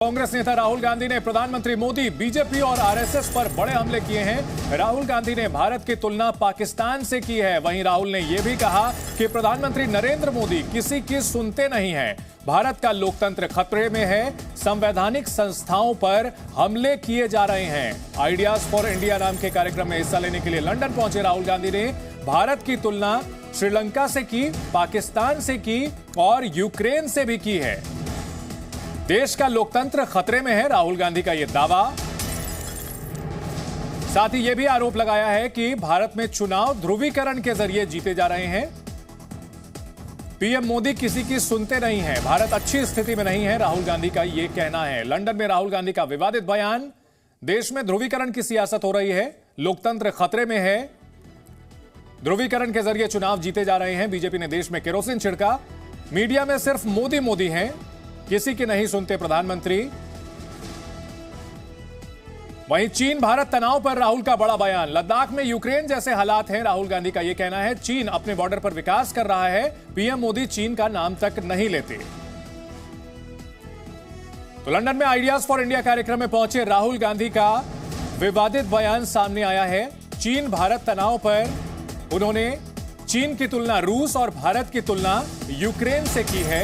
कांग्रेस नेता राहुल गांधी ने प्रधानमंत्री मोदी, बीजेपी और आरएसएस पर बड़े हमले किए हैं। राहुल गांधी ने भारत की तुलना पाकिस्तान से की है। वहीं राहुल ने यह भी कहा कि प्रधानमंत्री नरेंद्र मोदी किसी की सुनते नहीं हैं। भारत का लोकतंत्र खतरे में है। संवैधानिक संस्थाओं पर हमले किए जा रहे हैं। आइडियाज फॉर इंडिया नाम के कार्यक्रम में हिस्सा लेने के लिए लंदन पहुंचे राहुल गांधी ने भारत की तुलना श्रीलंका से की, पाकिस्तान से की और यूक्रेन से भी की है। देश का लोकतंत्र खतरे में है, राहुल गांधी का यह दावा। साथ ही यह भी आरोप लगाया है कि भारत में चुनाव ध्रुवीकरण के जरिए जीते जा रहे हैं। पीएम मोदी किसी की सुनते नहीं हैं। भारत अच्छी स्थिति में नहीं है, राहुल गांधी का यह कहना है। लंदन में राहुल गांधी का विवादित बयान। देश में ध्रुवीकरण की सियासत हो रही है, लोकतंत्र खतरे में है। ध्रुवीकरण के जरिए चुनाव जीते जा रहे हैं। बीजेपी ने देश में केरोसिन छिड़का। मीडिया में सिर्फ मोदी मोदी हैं, किसी की नहीं सुनते प्रधानमंत्री। वहीं चीन भारत तनाव पर राहुल का बड़ा बयान। लद्दाख में यूक्रेन जैसे हालात हैं, राहुल गांधी का यह कहना है। चीन अपने बॉर्डर पर विकास कर रहा है, पीएम मोदी चीन का नाम तक नहीं लेते। तो लंदन में आइडियाज फॉर इंडिया कार्यक्रम में पहुंचे राहुल गांधी का विवादित बयान सामने आया है। चीन भारत तनाव पर उन्होंने चीन की तुलना रूस और भारत की तुलना यूक्रेन से की है।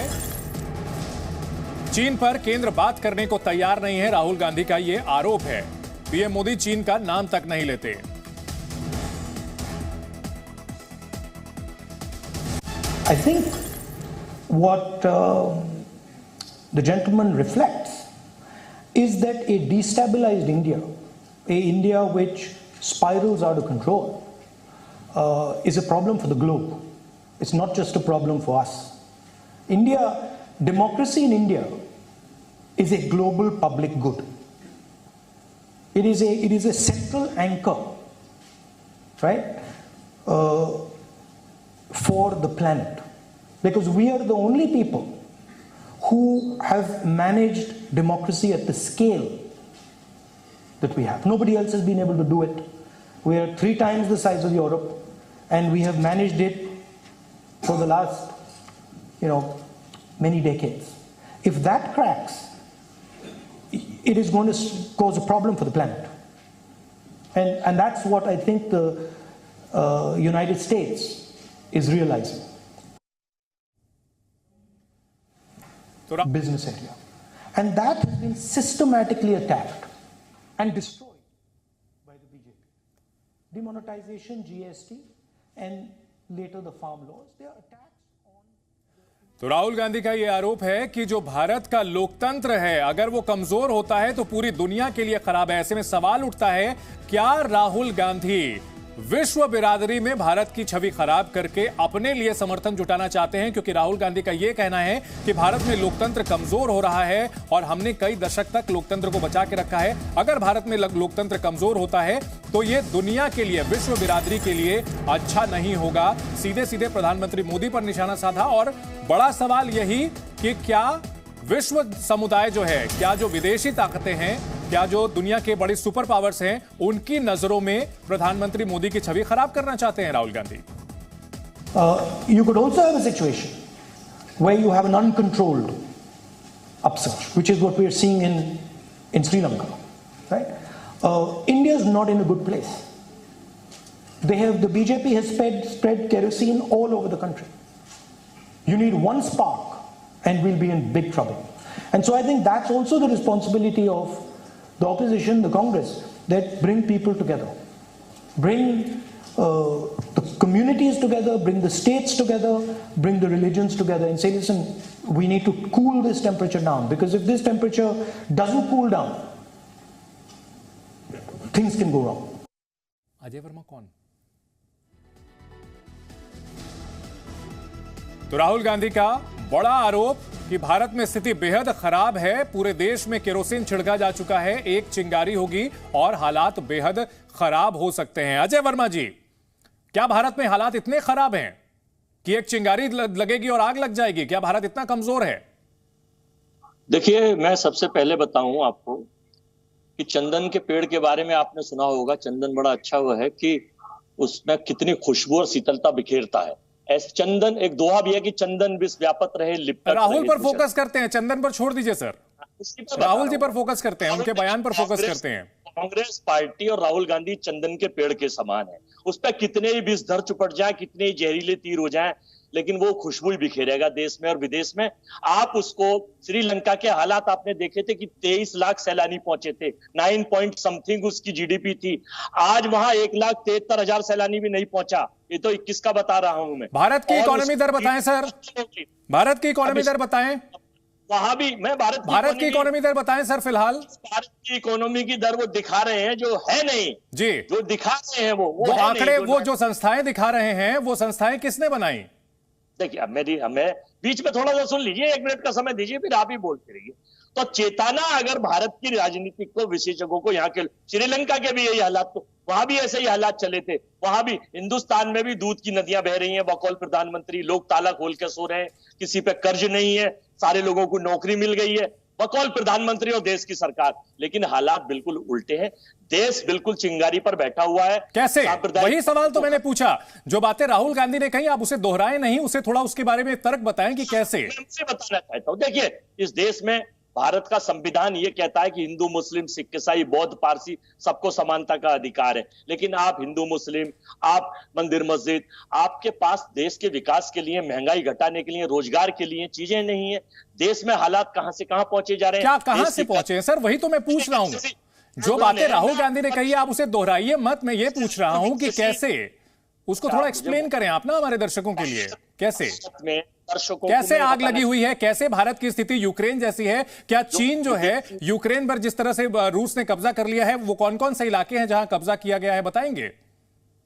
चीन पर केंद्र बात करने को तैयार नहीं है, राहुल गांधी का यह आरोप है। पीएम मोदी चीन का नाम तक नहीं लेते। I think what the gentleman reflects is that a destabilized India, a India which spirals out of control, is a problem for the globe. It's not just a problem for us. Democracy in India is a global public good. It is a central anchor, right, for the planet, because we are the only people who have managed democracy at the scale that we have. Nobody else has been able to do it. We are 3 times the size of Europe, and we have managed it for the last, many decades. If that cracks, it is going to cause a problem for the planet. And that's what I think the United States is realizing. Business area. And that has been systematically attacked and destroyed by the BJP. Demonetization, GST, and later the farm laws, they are attacked. तो राहुल गांधी का यह आरोप है कि जो भारत का लोकतंत्र है, अगर वो कमजोर होता है तो पूरी दुनिया के लिए खराब है। ऐसे में सवाल उठता है, क्या राहुल गांधी विश्व बिरादरी में भारत की छवि खराब करके अपने लिए समर्थन जुटाना चाहते हैं? क्योंकि राहुल गांधी का यह कहना है कि भारत में लोकतंत्र कमजोर हो रहा है और हमने कई दशक तक लोकतंत्र को बचा के रखा है। अगर भारत में लोकतंत्र कमजोर होता है तो यह दुनिया के लिए, विश्व बिरादरी के लिए अच्छा नहीं होगा। सीधे सीधे प्रधानमंत्री मोदी पर निशाना साधा। और बड़ा सवाल यही कि क्या विश्व समुदाय जो है, क्या जो विदेशी ताकतें हैं, क्या जो दुनिया के बड़ी सुपर पावर्स हैं, उनकी नजरों में प्रधानमंत्री मोदी की छवि खराब करना चाहते हैं Rahul Gandhi? You could also have a situation where you have an uncontrolled upsurge, which is what we are seeing in Sri Lanka, right? India is not in a good place. The BJP has spread kerosene all over the country. You need one spark and we'll be in big trouble. And so I think that's also the responsibility of the opposition, the Congress, that bring people together, bring the communities together, bring the states together, bring the religions together and say, listen, we need to cool this temperature down, because if this temperature doesn't cool down, things can go wrong. Ajay Verma कौन? तो राहुल गांधी का बड़ा आरोप कि भारत में स्थिति बेहद खराब है। पूरे देश में केरोसिन छिड़का जा चुका है, एक चिंगारी होगी और हालात बेहद खराब हो सकते हैं। अजय वर्मा जी, क्या भारत में हालात इतने खराब हैं कि एक चिंगारी लगेगी और आग लग जाएगी? क्या भारत इतना कमजोर है? देखिए, मैं सबसे पहले बताऊं आपको कि चंदन के पेड़ के बारे में आपने सुना होगा। चंदन बड़ा अच्छा हुआ है कि उसमें कितनी खुशबू और शीतलता बिखेरता है। ऐसे चंदन, एक दोहा भी है कि चंदन विश्व व्यापत रहे, लिपट। राहुल पर फोकस करते हैं, चंदन पर छोड़ दीजिए सर। उसी पर बता राहुल जी रहा पर फोकस करते हैं, उनके बयान पर फोकस करते हैं। कांग्रेस पार्टी और राहुल गांधी चंदन के पेड़ के समान है। उस पर कितने ही विषधर चुपट जाए, कितने ही जहरीले तीर हो जाए, लेकिन वो खुशबू ही बिखेरेगा देश में और विदेश में। आप उसको, श्रीलंका के हालात आपने देखे थे कि 23 लाख सैलानी पहुंचे थे, 9 पॉइंट समथिंग उसकी जीडीपी थी। आज वहां 1,73,000 सैलानी भी नहीं पहुंचा। ये तो 21 का बता रहा हूं मैं। भारत की इकोनॉमी दर बताएं सर, भारत की इकोनॉमी दर बताएं। वहां भी मैं भारत की इकोनॉमी दर बताएं सर फिलहाल। भारत की इकोनॉमी की दर वो दिखा रहे हैं जो है नहीं जी, जो दिखा रहे हैं वो आंकड़े, वो जो संस्थाएं दिखा रहे हैं, वो संस्थाएं किसने बनाई? देखिए, अब हमें बीच में थोड़ा सा सुन लीजिए, 1 मिनट का समय दीजिए, फिर आप ही बोलते रहिए। तो चेताना अगर भारत की राजनीति को, विशेषज्ञों को, यहाँ के श्रीलंका के भी यही हालात, तो वहां भी ऐसे ही हालात चले थे। वहां भी, हिंदुस्तान में भी दूध की नदियां बह रही हैं, बकौल प्रधानमंत्री, लोग ताला खोल के सो रहे हैं, किसी पे कर्ज नहीं है, सारे लोगों को नौकरी मिल गई है, बकौल प्रधानमंत्री और देश की सरकार। लेकिन हालात बिल्कुल उल्टे हैं, देश बिल्कुल चिंगारी पर बैठा हुआ है। कैसे? वही सवाल तो मैंने पूछा, जो बातें राहुल गांधी ने कही आप उसे दोहराए नहीं, उसे थोड़ा उसके बारे में तर्क बताएं कि कैसे। मैं उसे बताना चाहता हूं, देखिए, इस देश में भारत का संविधान ये कहता है कि हिंदू, मुस्लिम, सिख, ईसाई, बौद्ध, पारसी सबको समानता का अधिकार है। लेकिन आप हिंदू, मुस्लिम, आप मंदिर मस्जिद, आपके पास देश के विकास के लिए, महंगाई घटाने के लिए, रोजगार के लिए चीजें नहीं है। देश में हालात कहां से कहां पहुंचे जा रहे हैं, क्या कहां से पहुंचे हैं सर? वही तो मैं पूछ रहा हूं। जो बातें राहुल गांधी ने कही आप उसे दोहराइए मत, मैं ये पूछ रहा हूं कि कैसे, उसको थोड़ा एक्सप्लेन करें आप ना हमारे दर्शकों के लिए। कैसे कैसे आग लगी हुई है, कैसे भारत की स्थिति यूक्रेन जैसी है? क्या चीन जो है यूक्रेन पर जिस तरह से रूस ने कब्जा कर लिया है, वो कौन कौन से इलाके हैं जहां कब्जा किया गया है, बताएंगे?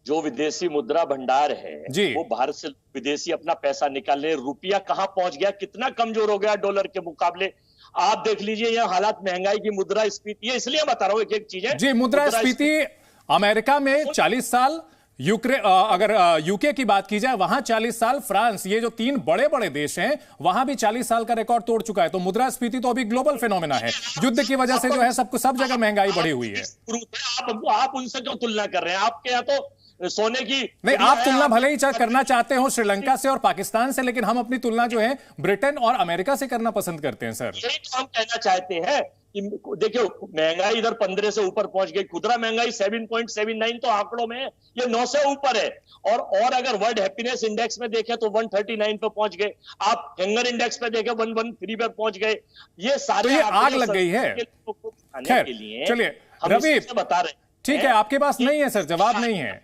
जो विदेशी मुद्रा भंडार है जी, वो भारत से विदेशी अपना पैसा निकालने, रुपया कहां पहुंच गया, कितना कमजोर हो गया डॉलर के मुकाबले, आप देख लीजिए। यह हालात, महंगाई की, मुद्रास्फीति, इसलिए बता रहा हूं एक एक चीजें। जी, मुद्रास्फीति अमेरिका में 40 साल, अगर यूके की बात की जाए वहां 40 साल, फ्रांस, ये जो 3 बड़े बड़े देश हैं वहां भी 40 साल का रिकॉर्ड तोड़ चुका है। तो मुद्रास्फीति तो अभी ग्लोबल फिनोमेना है, युद्ध की वजह से जो है सब जगह महंगाई बढ़ी हुई है। आप उनसे क्यों तुलना कर रहे हैं? आपके यहाँ तो सोने की नहीं, आप तुलना भले ही करना चाहते हो श्रीलंका से और पाकिस्तान से, लेकिन हम अपनी तुलना जो है ब्रिटेन और अमेरिका से करना पसंद करते हैं सर। यही तो हम कहना चाहते हैं कि देखिए, महंगाई इधर 15 से ऊपर पहुंच गई, खुदरा महंगाई 7.79 तो आंकड़ों में है, ये 9 से ऊपर है। और अगर वर्ल्ड हैप्पीनेस इंडेक्स में देखें तो 139 पे पहुंच गए, आप हंगर इंडेक्स पे देखें 113 पे पहुंच गए। ये सारे तो ये आग लग गई है। खैर, चलिए रवि, बता रहे, ठीक है, आपके पास नहीं है सर, जवाब नहीं है,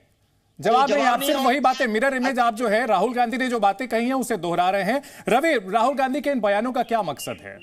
जवाब नहीं। आप सिर्फ वही बातें, मिरर इमेज आप जो है राहुल गांधी ने जो बातें कही हैं उसे दोहरा रहे हैं। रवि, राहुल गांधी के इन बयानों का क्या मकसद है?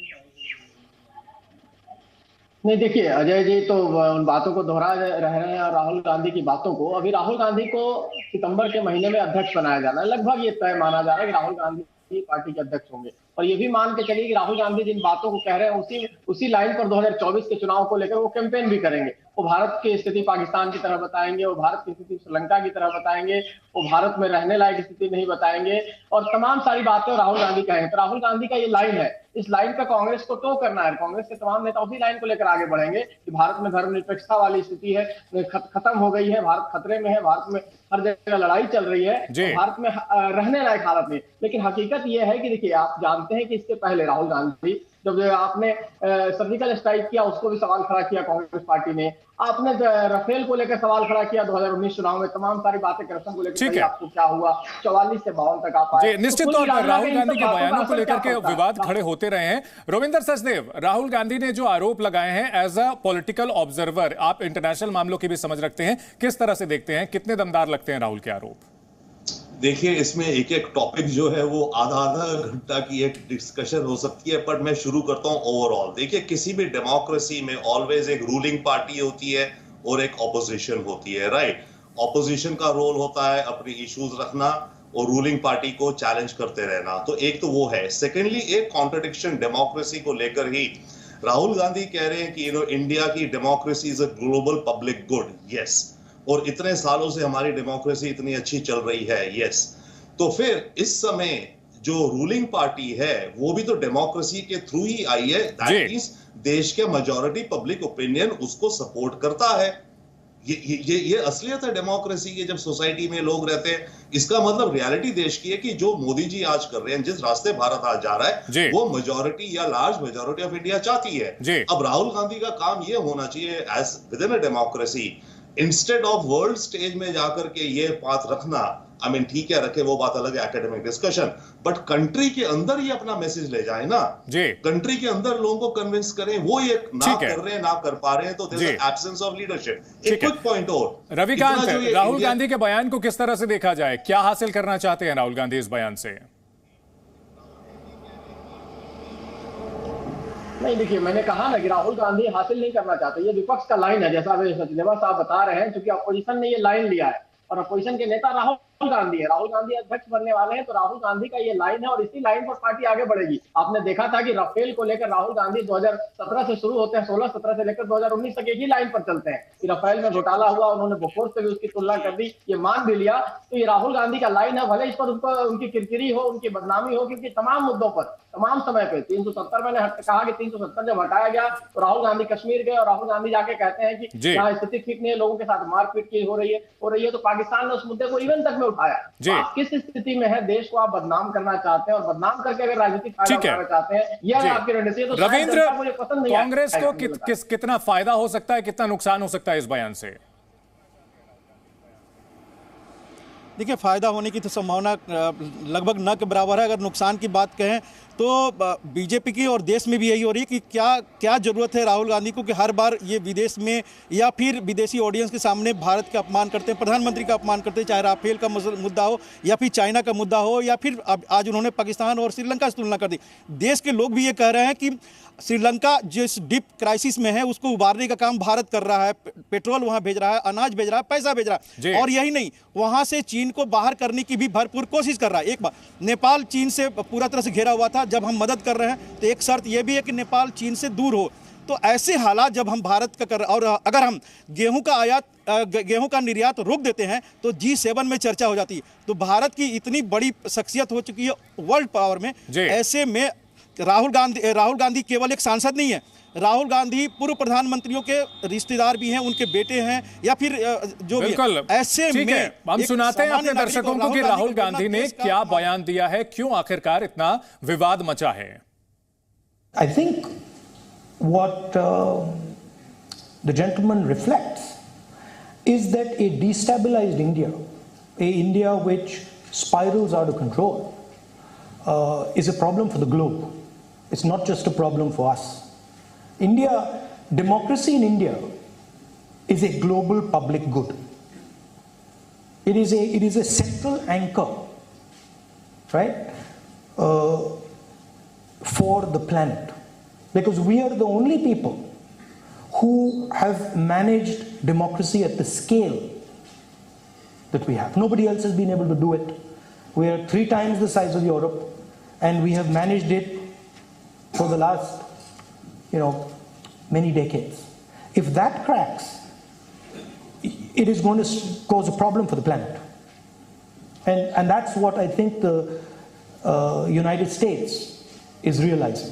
नहीं, देखिए अजय जी तो उन बातों को दोहरा रहे हैं और राहुल गांधी की बातों को, अभी राहुल गांधी को सितंबर के महीने में अध्यक्ष बनाया जाना है, लगभग ये तय माना जा रहा है कि राहुल गांधी पार्टी के अध्यक्ष होंगे। और ये भी मान के चलिए कि राहुल गांधी जिन बातों को कह रहे हैं उसी लाइन पर 2024 के चुनाव को लेकर वो कैंपेन भी करेंगे। वो भारत की स्थिति पाकिस्तान की तरह बताएंगे, वो भारत की स्थिति श्रीलंका की तरह बताएंगे, वो भारत में रहने लायक स्थिति नहीं बताएंगे, और तमाम सारी बातें राहुल गांधी कहेंगे। तो राहुल गांधी का ये लाइन है, इस लाइन का कांग्रेस को टो करना है। कांग्रेस के तमाम नेता उसी लाइन को लेकर आगे बढ़ेंगे कि भारत में धर्मनिरपेक्षता वाली स्थिति है, खत्म हो गई है, भारत खतरे में है, भारत में हर जगह लड़ाई चल रही है, भारत में रहने लायक हालत नहीं। लेकिन हकीकत यह है कि देखिए, आप जानते हैं कि इससे पहले राहुल गांधी जब आपने सर्जिकल स्ट्राइक किया उसको भी सवाल खड़ा किया कांग्रेस पार्टी ने, आपने राफेल को लेकर सवाल खड़ा किया 2019 चुनाव में, तमाम सारी बातें करप्शन को लेकर, आपको क्या हुआ, 44 से 52 तक आ पाए। निश्चित तौर पर राहुल गांधी के बयानों को लेकर के विवाद खड़े होते रहे हैं। रविंदर सचदेव, राहुल गांधी ने जो आरोप लगाए हैं, एज अ पॉलिटिकल ऑब्जर्वर, आप इंटरनेशनल मामलों की भी समझ रखते हैं, किस तरह से देखते हैं, कितने दमदार लगते हैं राहुल के आरोप? देखिए, इसमें एक एक टॉपिक जो है वो आधा घंटा की एक डिस्कशन हो सकती है, पर मैं शुरू करता हूं ओवरऑल। देखिए, किसी भी डेमोक्रेसी में ऑलवेज एक रूलिंग पार्टी होती है और एक ऑपोजिशन होती है, राइट? ऑपोजिशन का रोल होता है अपनी इश्यूज रखना और रूलिंग पार्टी को चैलेंज करते रहना। तो एक तो वो है। सेकेंडली, एक कॉन्ट्रडिक्शन डेमोक्रेसी को लेकर ही राहुल गांधी कह रहे हैं कि इंडिया की democracy is a global public good. Yes, और इतने सालों से हमारी डेमोक्रेसी इतनी अच्छी चल रही है। यस, तो फिर इस समय जो रूलिंग पार्टी है वो भी तो डेमोक्रेसी के थ्रू ही आई है। दैट मींस देश के मेजॉरिटी पब्लिक ओपिनियन उसको सपोर्ट करता है। ये असलियत है डेमोक्रेसी की, जब सोसाइटी में लोग रहते हैं। इसका मतलब रियलिटी देश की है कि जो मोदी जी आज कर रहे हैं, जिस रास्ते भारत आज जा रहा है, वो मेजॉरिटी या लार्ज मेजॉरिटी ऑफ इंडिया चाहती है। अब राहुल गांधी का काम ये होना चाहिए as within a democracy, instead of world stage में जाकर के ये बात रखना, आई मीन ठीक है रखे, वो बात अलग है, एकेडमिक डिस्कशन, बट कंट्री के अंदर ही अपना मैसेज ले जाए ना जी, कंट्री के अंदर लोगों को कन्विंस करें। वो ये ना कर रहे हैं, ना कर पा रहे हैं, तो there is absence of leadership. एक क्विक पॉइंट और रविकांत, राहुल गांधी के बयान को किस तरह से देखा जाए? क्या हासिल करना चाहते हैं राहुल गांधी इस बयान से? नहीं, देखिए मैंने कहा ना कि राहुल गांधी हासिल नहीं करना चाहते, ये विपक्ष का लाइन है, जैसा सचदेवा साहब बता रहे हैं, क्योंकि अपोजिशन ने ये लाइन लिया है और अपोजिशन के नेता राहुल गांधी है, राहुल गांधी अध्यक्ष बनने वाले हैं, तो राहुल गांधी का ये लाइन है और इसी लाइन पर पार्टी आगे बढ़ेगी। आपने देखा था कि राफेल को लेकर राहुल गांधी 2017 से शुरू होते हैं, 16-17 से लेकर 2019 तक एक ही लाइन पर चलते हैं कि राफेल में घोटाला हुआ, उन्होंने बोफोर्स से भी उसकी तुलना कर दी, ये मान भी लिया। तो ये राहुल गांधी का लाइन है, भले इस पर उनकी किरकिरी हो, उनकी बदनामी हो, क्योंकि तमाम मुद्दों पर तमाम समय पे 370 मैंने कहा कि 370 जब हटाया गया तो राहुल गांधी कश्मीर गए और राहुल गांधी जाके कहते हैं कि यहाँ स्थिति ठीक नहीं है, लोगों के साथ मारपीट की हो रही है, तो पाकिस्तान ने उस मुद्दे को इवन तक में उठाया। आप किस स्थिति में है, देश को आप बदनाम करना चाहते हैं और बदनाम करके अगर राजनीतिक फायदा उठाना चाहते हैं, यह आपकी रणनीति है, तो रविंद्र, मुझे पसंद नहीं। कांग्रेस को कितना फायदा हो सकता है, कितना नुकसान हो सकता है इस बयान से? देखिए, फायदा होने की तो संभावना लगभग न के बराबर है। अगर नुकसान की बात कहें तो बीजेपी की और देश में भी यही हो रही है कि क्या जरूरत है राहुल गांधी को कि हर बार ये विदेश में या फिर विदेशी ऑडियंस के सामने भारत का अपमान करते हैं, प्रधानमंत्री का अपमान करते हैं, चाहे राफेल का मुद्दा हो या फिर चाइना का मुद्दा हो या फिर आज उन्होंने पाकिस्तान और श्रीलंका से तुलना कर दी। देश के लोग भी ये कह रहे हैं कि श्रीलंका जिस डीप क्राइसिस में है उसको उबारने का काम भारत कर रहा है, पेट्रोल वहां भेज रहा है, अनाज भेज रहा है, पैसा भेज रहा है, और यही नहीं, वहां से चीन को बाहर करने की भी भरपूर कोशिश कर रहा है। एक बार नेपाल चीन से पूरा तरह से घिरा हुआ था, जब हम मदद कर रहे हैं तो एक शर्त यह भी है कि नेपाल चीन से दूर हो। तो ऐसे हालात जब हम भारत का कर, और अगर हम गेहूं का निर्यात रोक देते हैं तो G7 में चर्चा हो जाती है। तो भारत की इतनी बड़ी शख्सियत हो चुकी है वर्ल्ड पावर में, ऐसे में राहुल गांधी केवल एक सांसद नहीं है, राहुल गांधी पूर्व प्रधानमंत्रियों के रिश्तेदार भी हैं, उनके बेटे हैं या फिर जो भी, ऐसे में हम सुनाते हैं अपने दर्शकों को कि राहुल गांधी ने क्या बयान दिया है, क्यों आखिरकार इतना विवाद मचा है। I think what the gentleman reflects is that a destabilized India which spirals out of control is a problem for the globe. It's not just a problem for us. Democracy in India is a global public good. It is a central anchor, right, for the planet, because we are the only people who have managed democracy at the scale that we have. Nobody else has been able to do it. We are 3 times the size of Europe, and we have managed it for the last, many decades. If that cracks, it is going to cause a problem for the planet. And that's what I think the United States is realizing.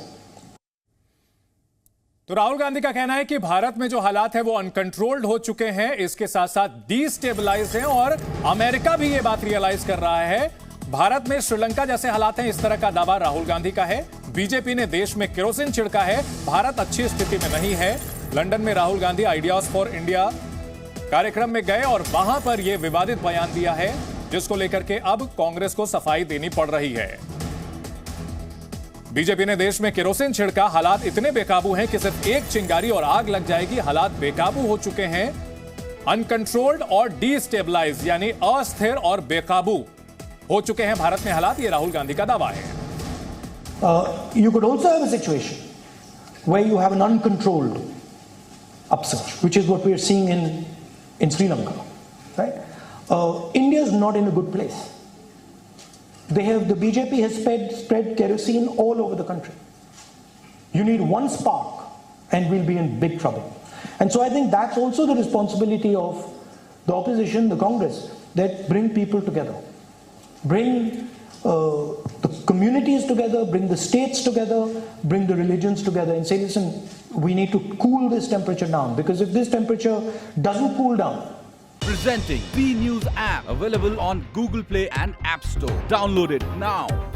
तो राहुल गांधी का कहना है कि भारत में जो हालात है वो अनकंट्रोल्ड हो चुके हैं, इसके साथ साथ डिस्टेबलाइज हैं, और अमेरिका भी ये बात रियलाइज कर रहा है। भारत में श्रीलंका जैसे हालात हैं, इस तरह का दावा राहुल गांधी का है। बीजेपी ने देश में केरोसिन छिड़का है, भारत अच्छी स्थिति में नहीं है। लंदन में Rahul Gandhi ideas for India कार्यक्रम में गए और वहां पर यह विवादित बयान दिया है, जिसको लेकर के अब कांग्रेस को सफाई देनी पड़ रही है। बीजेपी ने देश में केरोसिन छिड़का, हालात इतने बेकाबू हैं कि सिर्फ एक चिंगारी और आग लग जाएगी। हालात बेकाबू हो चुके हैं, अनकंट्रोल्ड और डिस्टेबलाइज यानी अस्थिर और बेकाबू हो चुके हैं भारत में हालात, ये राहुल गांधी का दावा है। You could also have a situation where you have an uncontrolled upsurge, which is what we are seeing in Sri Lanka, right? India is not in a good place. The BJP has spread kerosene all over the country. You need one spark and we'll be in big trouble. And so I think that's also the responsibility of the opposition, the Congress, that bring people together. Bring the communities together, bring the states together, bring the religions together and say, listen, we need to cool this temperature down, because if this temperature doesn't cool down, Presenting B News app, available on Google Play and App Store. Download it now.